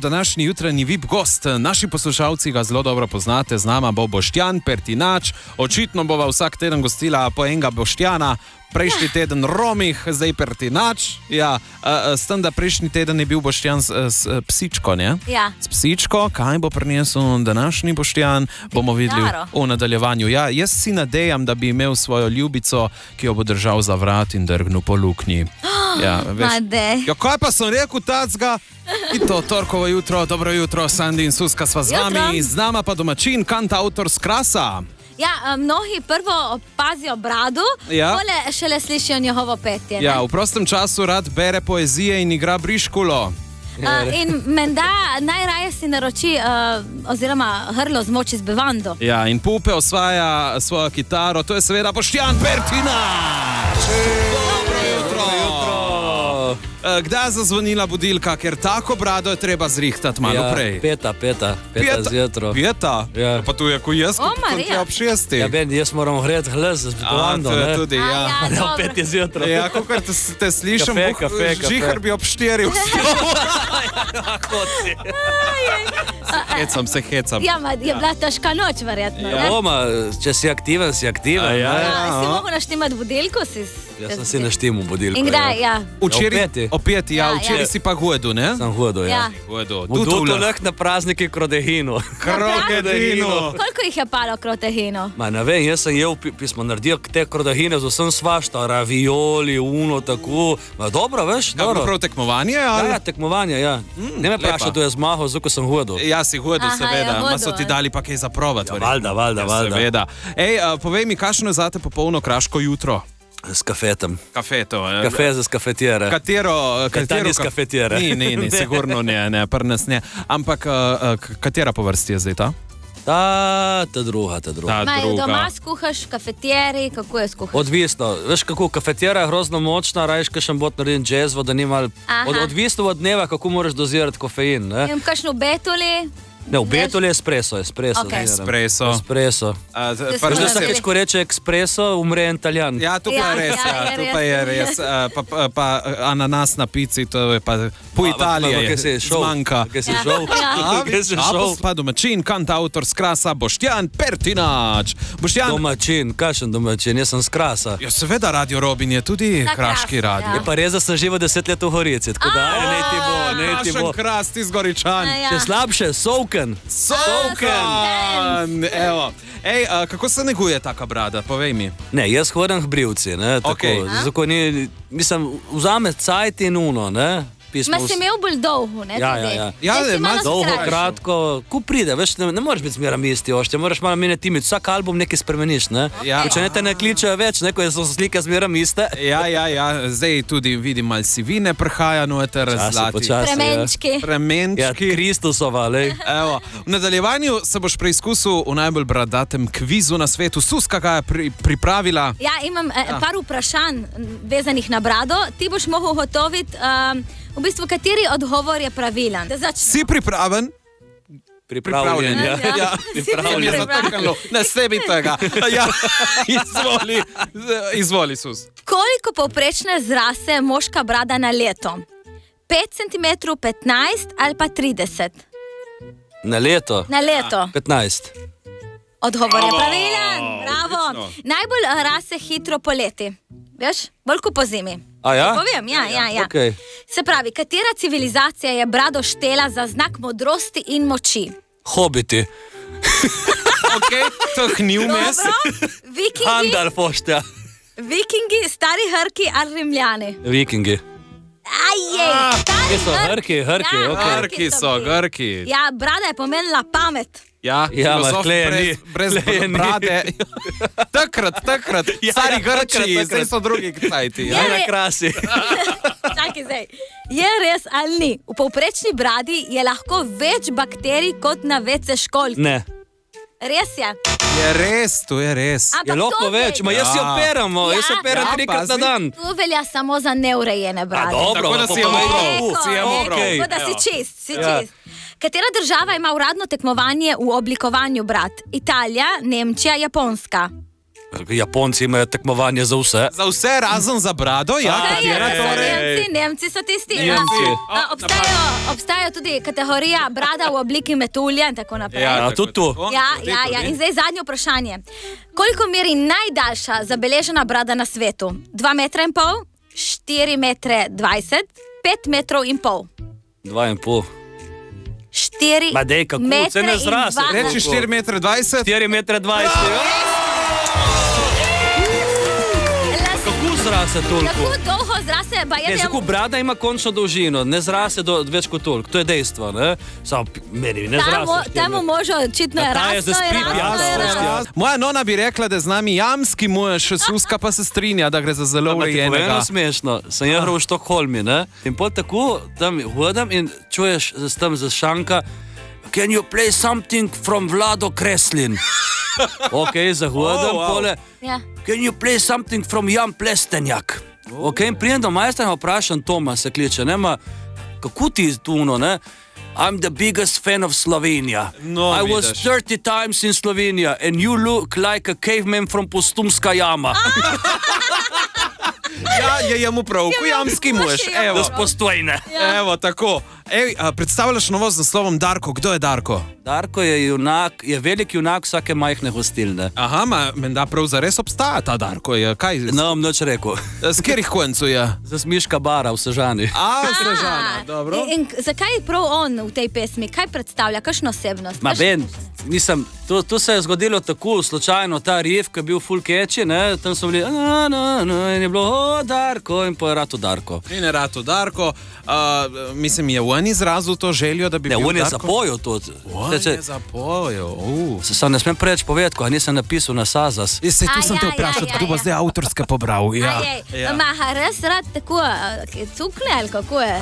Današnji jutranji VIP gost, naši poslušalci ga zelo dobro poznate, z nama bo Boštjan Pertinač, očitno bova vsak teden gostila po enega Boštjana, prejšnji teden Romih, zdaj Pertinač, ja, s tem, da prejšnji teden je bil Boštjan s psičko, ne? Ja. S psičko, kaj bo prinesel današnji Boštjan, bomo videli v nadaljevanju. Ja, jaz si nadejam, da bi imel svojo ljubico, ki jo bo držal za vrat in drgnil po luknji. Ja, veš, ja, kaj pa sem rekel tacga? In to torkovo jutro, dobro jutro, Sandi in Suska sva z vami, z nama pa domačin, kantautor s Krasa. Ja, mnogi prvo opazijo bradu, pole šele slišijo njegovo petje. Ne? Ja, v prostem času rad bere poezije in igra briškulo. In menda najraje si naroči oziroma hrlo zmoči z bevando. Ja, in pupe osvaja svojo kitaro, to je seveda Boštjan Pertinač. Dobro jutro. Kdaj zazvonila budilka, ker tako brado je treba zrihtati malo prej? Peta zjutraj. Peta? Ja. Pa tu je ko jaz, kot ti ob 6. Ja, Ben, jaz moram hreti glas z bevando, ne? Tudi, ja. Ne, ob 5 zjutraj. Ja, kakor te slišim, žihar bi ob 4 Hecam. Ja, je bila težka noč, verjetno. Ja, Roma, če si aktiven, si aktiven. Si mogel naštimati budilko? Jaz sem si naštimil budilko. In kdaj, ja? Ob 5, ja, včeraj si pa hudo, ne? Sem hudo, ja. Budu leh na prazniki Krodehinu. Koliko jih je palo Krodehinu? Ma ne vem, jaz sem jel, smo naredili te Krodehine z vsem svašta, ravioli, uno, tako. Ma dobro, veš, dobro. Prav tekmovanje, ali? Ja, tekmovanje, ja. Ne me praša, da je zmahal, zato sem hudo. Ja, si hudo, seveda. Ma so ti dali pa kaj za provat. Valda. Seveda. Ej, povej mi, kakšno je zate popolno kraško jutro? S kafetom. Kafeto. Kafe za skafetjere. Katero ni skafetjere. Ni, sigurno ne, pri nas ne. Ampak katera po vrsti je zdaj ta? Ta druga. Doma skuhaš, kafetjeri, kako je skuhaš? Odvisno. Veš kako, kafetjera je grozno močna, rajš kakšen bot naredim džezvo, da nima... Odvisno od dneva, kako moraš dozirati kofein, ne? In kakšno betoli? Ne, v betoli je espresso. Okay. Espresso. Veš, ko reče espresso, umre en Italijan. Ja, to pa je res. Pa ananas na pici, to je pa po Italiji zmanjka. Kaj si šel? Pa domačin, kantautor s Krasa, Boštjan Pertinač. Domačin, kakšen domačin? Jaz sem s Krasa. Ja, seveda, Radio Robin je tudi kraški radio. Je pa res, da sem živel 10 let v Gorici, tako da ne ti bo. Kakšen Kras, ti z Goričan. Še slabše, Souken. Evo. Ej, kako se neguje taka brada, povej mi. Ne, jaz hodim k brivci, ne, tako. Zato ni, mislim, vzame cajt in uno, ne. Ma si imel bolj dolgo, ne? Ja, malo dolgo, kratko. Ko pride, veš, ne moreš biti zmeram isti ošče, moraš malo meniti imidž, vsak album nekaj spremeniš, ne? Če ne te ne kličejo več, ne, ko so slike zmeram iste. Ja, zdaj tudi vidim malo sivine prhaja noter, zlati. Premenčki. Ja, Kristusova, lej. Evo, v nadaljevanju se boš preizkusil v najbolj bradatem kvizu na svetu. Suska ga je pripravila. Ja, imam par vprašanj vezanih na brado. Ti boš mogel hotoviti v bistvu, kateri odgovor je pravilen? Si pripraven? Pripravljen, ja. Pripravljen. Ne sebi tega. Ja, izvoli, Sus. Koliko povprečne zrase moška brada na leto? 5 cm, 15 ali pa 30? Na leto? Na leto. 15. Odgovor je pravilen. Bravo. Najbolj rase hitro poleti. Veš? Bolj ko po zimi. A ja? Povem, ja. Okay. Se pravi, katera civilizacija je brado štela za znak modrosti in moči? Hobiti. Ok, to ni vmes. Vikingi. Andal poštja. Vikingi, stari Hrki ali Rimljani? Vikingi. Stari Hrki. Hrki so, Grki. Ja, brada je pomenila pamet. Ja, brez brade. Takrat. Stari Grči, zdaj so drugi kajti. Ja, na krasi. Čakaj zdaj. Je res ali ni? V povprečni bradi je lahko več bakterij kot na WC školjki. Ne. Res je. Je res, to je res. Je lahko več, ma jaz si operam 3-krat na dan. To velja samo za neurejene brade. Dobro, tako da si je mogel. Tako da si čist. Katera država ima uradno tekmovanje v oblikovanju brad? Italija, Nemčija, Japonska? Japonci imajo tekmovanje za vse. Za vse, razen za brado, ja. Nemci so tisti. Nemci. Obstajajo tudi kategorija brada v obliki metulja in tako naprej. Ja, tudi tu. Ja. In zdaj zadnje vprašanje. Koliko meri najdaljša zabeležena brada na svetu? 2,5 metra, 4,20 metra, 5,5 metrov. 2,5. 4 Ma dej, kako se ne zrase. Reči 4,20 metra. 4,20 metra. Kako zrase toliko? Kako dolgo zrase? Kako brada ima končno dolžino, ne zrase več kot toliko, to je dejstvo. Ne zrase. Tamo može očitno je rasno. Moja nona bi rekla, da z nami jamski mož, Suska pa se strinja, da gre za zelo urejenega. To je eno smešno. Sem jahral v Štokholmi, ne? In pol tako tam hodam in čuješ tam za šanka, can you play something from Vlado Kreslin? Ok, zahodam, pole. Can you play something from Jan Plestenjak? Ok, in prijem do majstra, vprašam Toma, se kliče, nema, kako ti tuno, ne? I'm the biggest fan of Slovenia. I was 30 times in Slovenia and you look like a caveman from Postumska jama. Ja, je mu prav, ko jamski mož. Da spostojne. Evo, tako. Predstavljaš novost z naslovom Darko. Kdo je Darko? Darko je junak, je velik junak vsake majhne hostilne. Aha, menda prav zares obstaja ta Darko. Kaj? Ne bom nič rekel. Z kjerih koncu je? Z Miška bara v Sežani. V Sežani, dobro. In zakaj je prav on v tej pesmi? Kaj predstavlja, kakšno osebnost? Ma ben, nisem, to se je zgodilo tako slučajno, ta riff, ki je bil full catchy, ne, tam so bili in je bilo Darko in po je ratu Darko. In je ratu Darko, mislim, je on izrazil to željo, da bi bil Darko? Ne, on je zapojil to. On je zapojil, Se sam ne smem preveč povedati, ko nisem napisal na Sazas. Se tu sem te vprašal, kdo bo zdaj avtorske pobral. Ma res rad tako, cukne ali kako je?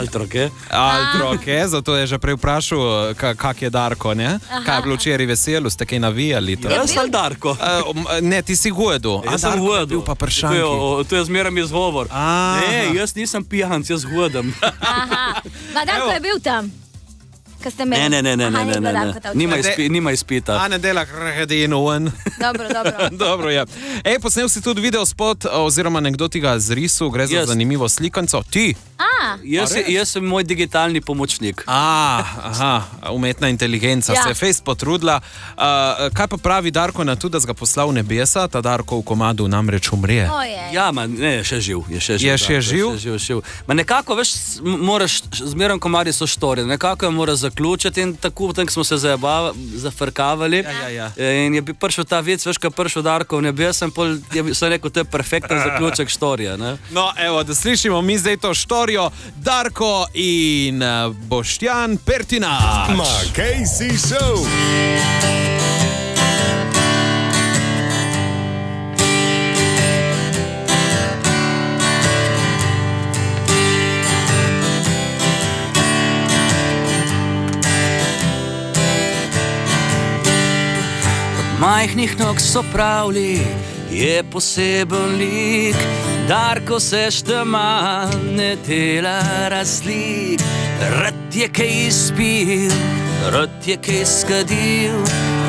Altroke, zato je že prej vprašal, kak je Darko, ne? Kaj je bilo včeraj veselo, ste kaj navijali? Jaz sem Darko. Ne, ti si Guedu. Jaz sem Guedu. Pa pršanki. To je zmeram izgovor. Ne, jaz nisem pijanc, jaz Guedem. Ma Darko je bil tam? Ne. Nima izpita. A ne dela krhedino ven. Dobro, ja. Posnel si tudi video spot, oziroma nekdo ti ga zrisu, gre za zanimivo slikanco. Ti? Jaz sem moj digitalni pomočnik. Aha, umetna inteligenca, se je fejst potrudila. Kaj pa pravi Darko na to, da ga poslal v nebesa, ta Darko v komadu namreč umre? Ja, ne, še živ. Je še živ? Ma nekako, veš, moraš, zmerom komadi so štori, nekako je moraš zaključiti in tako smo se zafrkavali. In je prišel ta vic, veš, ko je prišel Darko v nebesa, sem rekel, to je perfekten zaključek štorija. No, evo, da slišimo mi zdaj to štorijo. Darko in Boštjan Pertinač. Casey Show. Majhnih nog so pravili, je poseben lik, Darko se štema, ne dela razlik. Rad je kaj izpil, rad je kaj skadil,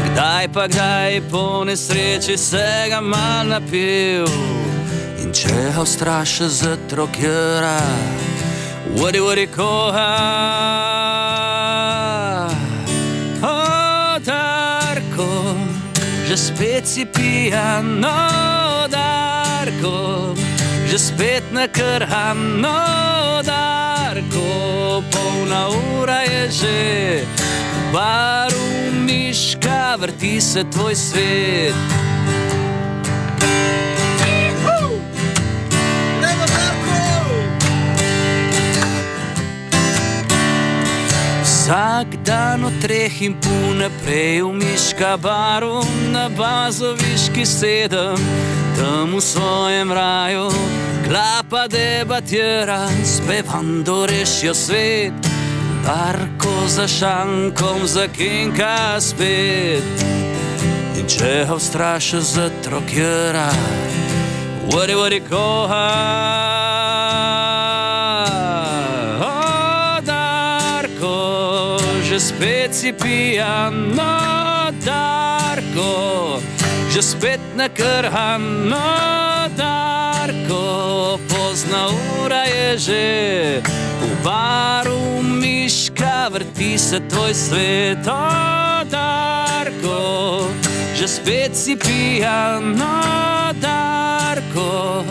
kdaj pa kdaj po nesreči se ga mal napil. In če ga ustraša za trokjera, vodi koha. Darko, že spet si pijan, Darko, že spet nakrhan, Darko, polna ura je že, v baru Miška vrti se tvoj svet. Vsak dan od 3:30 naprej v Miška baru, na Bazoviški 7, tam v svojem raju, klapa debatira, s bevando rešijo svet. Darko za šankom zakinka spet. In če ga ustraša za trokjera, vodi koha. Že spet si pijan, Darko, že spet nakrhano, Darko, pozna ura je že. V baru miška vrti se tvoj svet, Darko, že spet si pijano, Darko,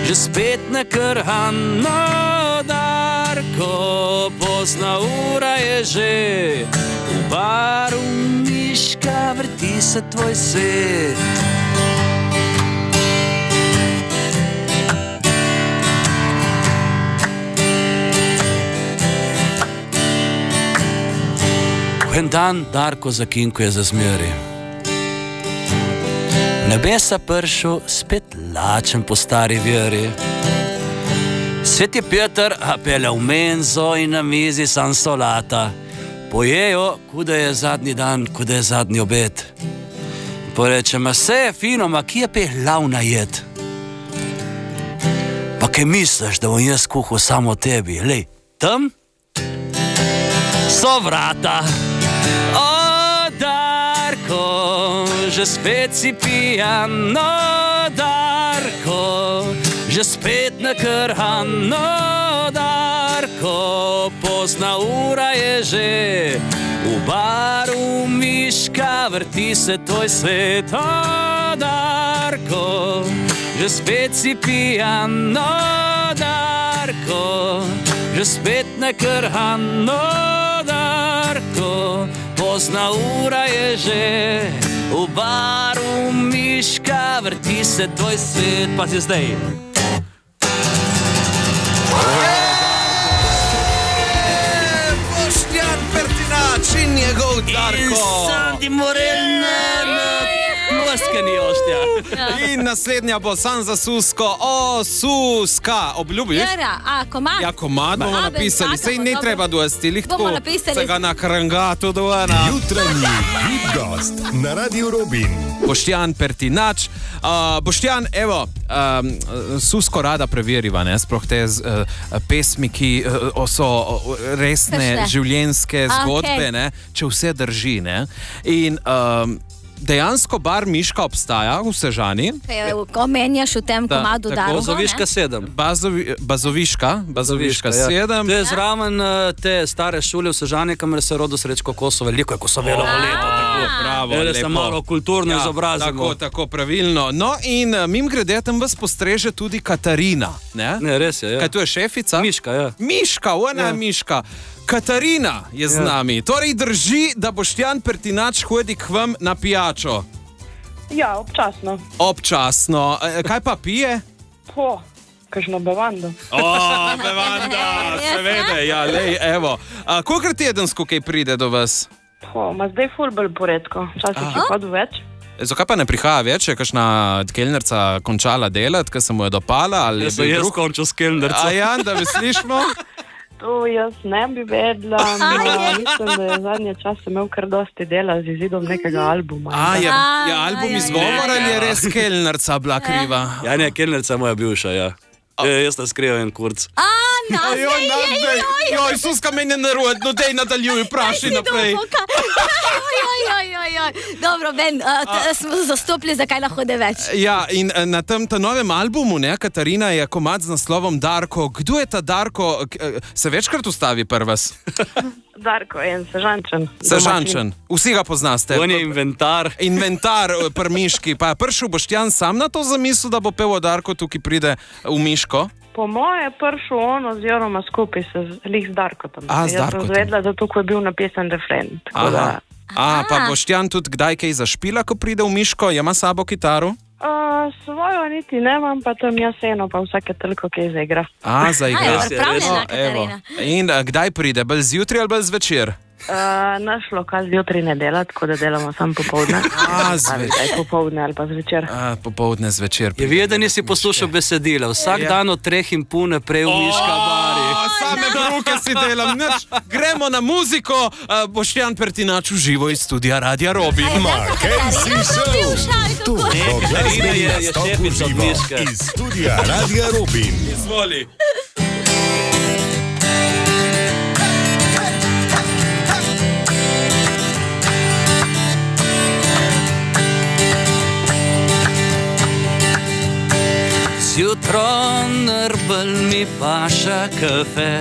že spet nakrhano, Darko, pozna ura je že. V baru miška vrti se tvoj svet. En dan Darko zakinkuje za zmeri. Nebesa pršel, spet lačen po stari veri. Sveti Peter apela v menzo in na mizi sam solata. Pojejo, kuda je zadnji dan, kuda je zadnji obed. Poreče, ma vse je fino, ma kje je pe glavna jed? Pa kaj misliš, da bom jaz kuhal samo tebi? Lej, tam so vrata. O, Darko, že spet si pijano, Darko, že spet nakrhano, Darko, pozna ura je že. V baru miška vrti se tvoj svet, o, Darko, že spet si pijano, Darko, že spet nakrhano, Darko, pozna ura je že. V baru miška vrti se tvoj svet. Pa si zdaj. Boštjan Pertinač in njegov Darko. Sandi Morel, Moskani oštja. In naslednja bo sam za Susko. O, Suska, obljubiš? Komad. Ja, komad bomo napisali. Sej ne treba dosti, Bomo napisali. se ga na krangatu dovana. Jutranji hit gost na Radio Robin. Boštjan Pertinač. Boštjan, evo, Susko rada preveriva, ne? Sploh te pesmi, ki so resne Kakšne? življenjske zgodbe, okej. ne? Če vse drži, ne? In dejansko bar Miška obstaja v Sežani. Ko menjaš v tem Da, komadu tako, Darko, Bazoviška 7. Bazoviška 7. To je zraven te stare šole v Sežani, kamor se rodo Srečko Kosovo. Veliko je Kosovo leto. Bravo, Ele se lepo. malo kulturno Ja, izobrazimo. tako, pravilno. No in mimogrede tam vas postreže tudi Katarina. Ne? Ne, res je. Ja. Kaj tu je šefica? Miška, ja. Miška, ona je Ja. Miška. Katarina je z Ja. nami. Torej drži, da Boštjan Pertinač hodi k vam na pijačo. Ja, občasno. Občasno. Kaj pa pije? Kakšno bevando. O, bevanda, seveda, ja, lej, evo. Kolikrat tedensko kaj pride do vas? Ma zdaj ful bolj poredko. Včasih je hodil več. Zakaj pa ne prihaja več? Je kakšna kelnerca končala delati, ker se mu je dopala? Ali je Jaz sem bil jaz drug? končal s kelnerco. A ja, da bi slišmo? To jaz ne bi vedela. Mislim, da je zadnje čase imel kar dosti dela z izidom nekega albuma. Je album izgovor ali je res kelnerca bila kriva? Ja, ne, kelnerca moja bivša, ja. Jaz sem skrival en kurc. Joj, Suska, meni je nerodno, dej nadaljuj, vprašaj naprej. Dobro, Ben, smo zastopili, zakaj lahko hode več. Ja, in na tem novem albumu, ne, Katarina, je komad z naslovom Darko. Kdo je ta Darko? Se večkrat ustavi pri vas? Darko je en Sežančan. Sežančan. Vsi ga poznaste. On je inventar. Inventar pri Miški. Pa je prišel Boštjan sam na to zamisel, da bo pevo Darko tukaj pride v Miško? Po moje je prišel on oziroma skupaj se z Darkotom. Z Jaz Darkotom. sem zvedla, zato ko je bil napisan refren. Tako da, Pa Boštjan tudi kdaj kaj zašpila, ko pride v Miško? Ima sabo kitaro? svojo niti nemam, pa tam jaz eno, pa vsake toliko kaj zaigra. Zaigra. Pripravljena, Katarina. In kdaj pride? Bolj zjutraj ali bolj zvečer? Naš lokal zjutraj ne dela, tako da delamo samo popoldne. Zvečer. Popoldne ali pa zvečer. Popoldne zvečer. Je vedel, da nisi poslušal besedila. Vsak dan od 3:30 naprej v Miška bari. Same bruke si delam. Gremo na muziko. Boštjan Pertinač v živo iz studia Radia Robin. Mackenzie Show. Tu bo glasbeni je nastop v šefica od živo Miške. iz studia Radia Robin. Izvoli. mi paša kafe.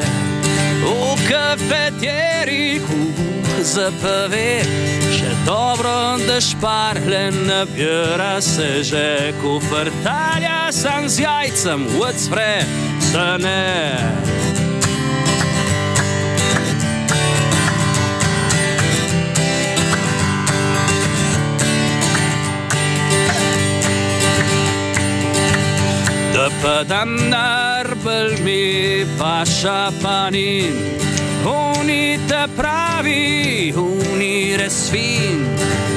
V kafeteri kuh zapove, še dobro, da šparle nabira se že. Kufertalja sam z jajcem odsvre se ne. Da pa dan narbel mi paša panin, oni te pravi, oni res fin,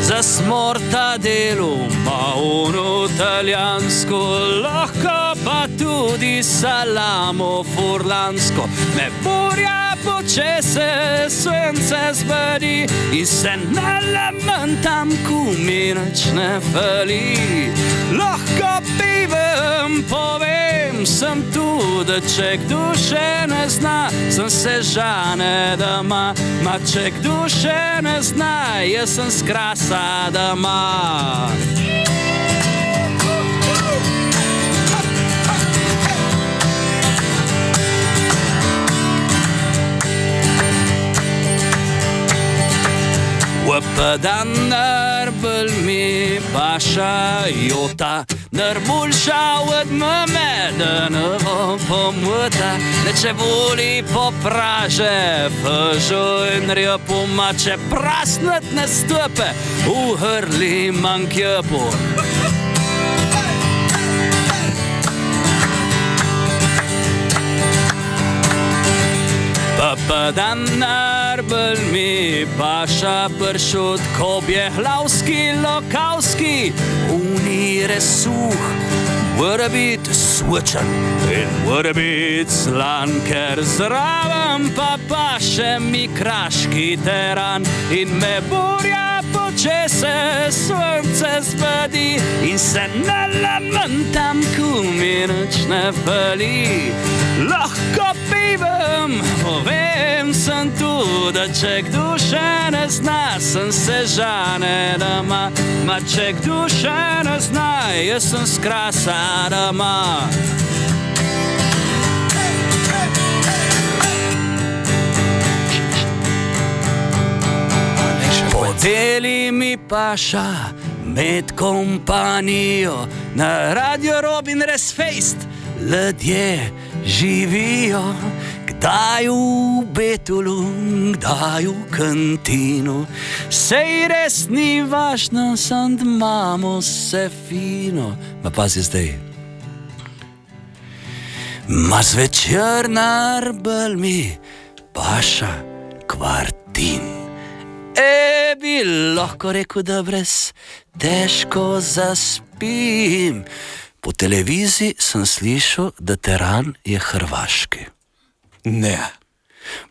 za smorta delu, ma ono italijansko, lahko pa tudi salamo furlansko. Me burja počese, sonce zbudi in se nalamentam, mi nič ne fali. Lahko pivem, povem, sem tu, da če kdo še ne zna, sem se žane doma. Ma če kdo še ne zna, jaz sem skrasa doma. Wapadan narbel mi paša jota, narbulša od mame, da ne bo pomota. Neče voli popraže, pžo in rjepu, ma če prasnat ne stope, v hrli mankjepu. Papadan narbel mi paša pršut, kobjehlavski, lokavski, uni resuh. Mora biti svečan in mora biti slan, ker zraven pa paše mi kraški teran in me burja počese, sonce zbudi in se nalamentam, ko mi nič ne fali. Lahko pivem, povem, sem tu, da če kdo še ne zna, sem se žane doma. Ma če kdo še ne zna, jaz sem skrasa doma. Podeli mi paša med kompanijo, na Radio Robin res fejst ljudje živijo. Kdaj v Betulu, kdaj v kantinu, sej res ni važno, sam da imamo se fino. Ma pazi zdaj. Ma zvečer narbel mi paša kvartin. Bi lahko rekel, da brez težko zaspim. Po televiziji sem slišal, da teran je hrvaški. Ne.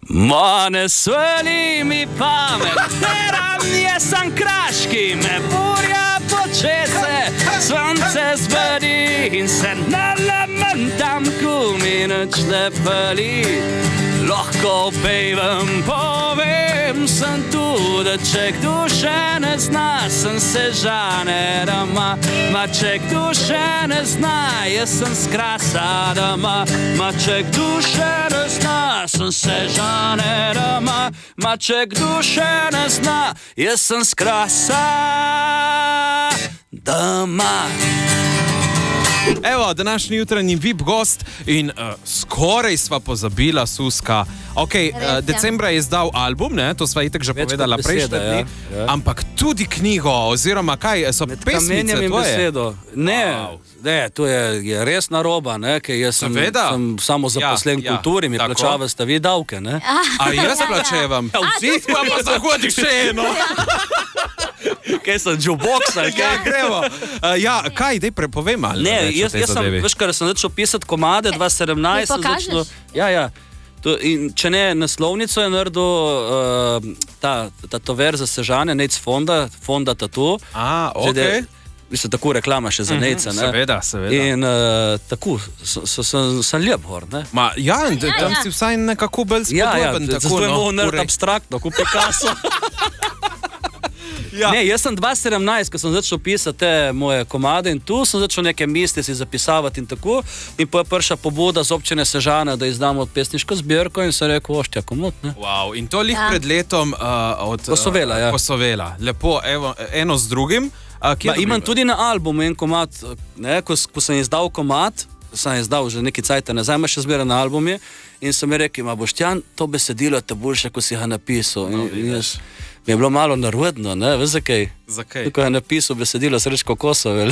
Ma ne sveli mi pamet, teran je sam kraški, me burja počese, sonce zbudi in se nalamentam, ko mi nič ne fali. Lahko pevem, povem, sem tu, da če kdo še ne zna, sem se žane doma. Ma če kdo še ne zna, jaz sem skrasa doma. Ma če kdo še ne zna, sem se žane doma. Ma če kdo še ne zna, jaz sem skrasa doma. Evo, današnji jutranji VIP gost in skoraj sva pozabila Suska. Ok, decembra je izdal album, ne? To sva itak že povedala prejšnje dni, ampak tudi knjigo, oziroma kaj, so pesmice tvoje? Ne, to je res naroba, ne? Ker jaz sem samo zaposlen v kulturi, mi plačavate vi davke, ne? A jaz plačevam? Vsi pa zahodiš še eno. Kaj sem, jukebox ali kaj? Ja, gremo. Kaj, dej prepovem ali ne, jaz sem, veš, kar sem začel pisati komade 2017. Pokažeš? Ja. In če ne, naslovnico je naredil ta verza Sežane, Nejc Fonda Tattoo. Okej. Mislim, tako reklama še za Nejca, ne? Seveda. In tako, sem ljub gor, ne? Ma, ja, tam si vsaj nekako bolj spodloben. Zato je mogo narediti abstraktno, kot Picasso. Ja. Ne, jaz sem 2017, ko sem začel pisati te moje komade in tu sem začel neke misli si zapisavati in tako. In pa je prišla pobuda z občine Sežana, da izdamo pesniško zbirko in sem rekel, oštja, komot, ne? Wow. In to lih pred letom od Kosovela, ja. Kosovela. Lepo, evo, eno z drugim. Imam tudi na albumu en komad, ne, ko sem izdal komad, sem izdal že nekaj cajta nazaj, ima še zbira na albumi in sem mi rekel, ma Boštjan, to besedilo te boljše, ko si ga napisal. In jaz, mi je bilo malo narodno, ne, veš zakaj? Zakaj? Ko je napisal besedilo Srečko Kosovel.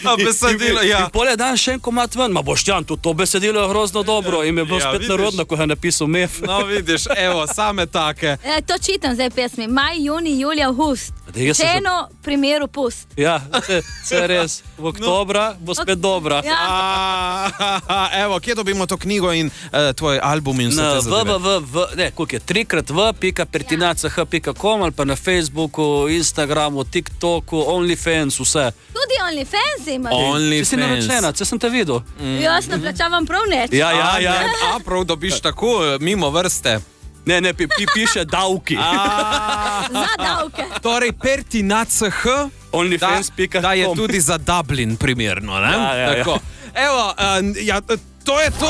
Besedilo, ja. In pol je dan še en komad ven, ma Boštjan, to besedilo je grozno dobro in mi je bilo spet vidiš. narodno, ko je napisal Mef. No, vidiš, evo, same take. To čitam zdaj pesmi. Maj, juni, julij, avgust. Jaz sem Še eno primeru pust. Ja, vse je res. V oktobra bo spet dobra. Ja. Evo, kje dobimo to knjigo in tvoj album in vse te zadeve? Ne, koliko je? 3x v.pertinac.com ali pa na Facebooku, Instagramu, TikToku, OnlyFans, vse. Tudi OnlyFans ima. Če si naročena, če sem te videl. Jaz ne plačavam prav nič. Ja. A prav dobiš tako, mimo vrste. Ne, piše davki. Za davke. Torej, Pertinac.h OnlyFans.com. da je tudi za Dublin primerno, ne? Ja. Tako. Evo, to je to!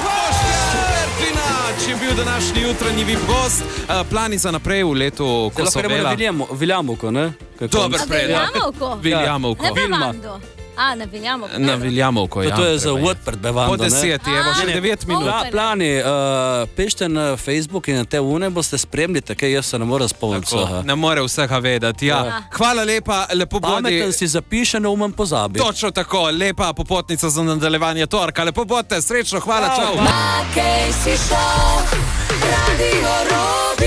Boštjan Pertinac je bil današnji jutranji VIP gost. Plani za naprej v letu Kosovela. Viljamovko, ne? Dober predlog. Viljamovko? Viljamovko. Ne Bevandu. Na Viljamovko. Na Viljamovko, ja. To je za Wordpad Bevando, Po 10, evo, še 9 minut. Ja, plani, pešte na Facebook in na te une boste spremljite, kaj jaz se ne morem spomniti vsega. Ne more vsega vedeti, ja. Hvala lepa, lepo bodi. Pameten si zapiše, ne umem pozabiti. Točno tako, lepa popotnica za nadaljevanje torka. Lepo bodite, srečno, hvala, čau. Makej si šel, Radio Robi.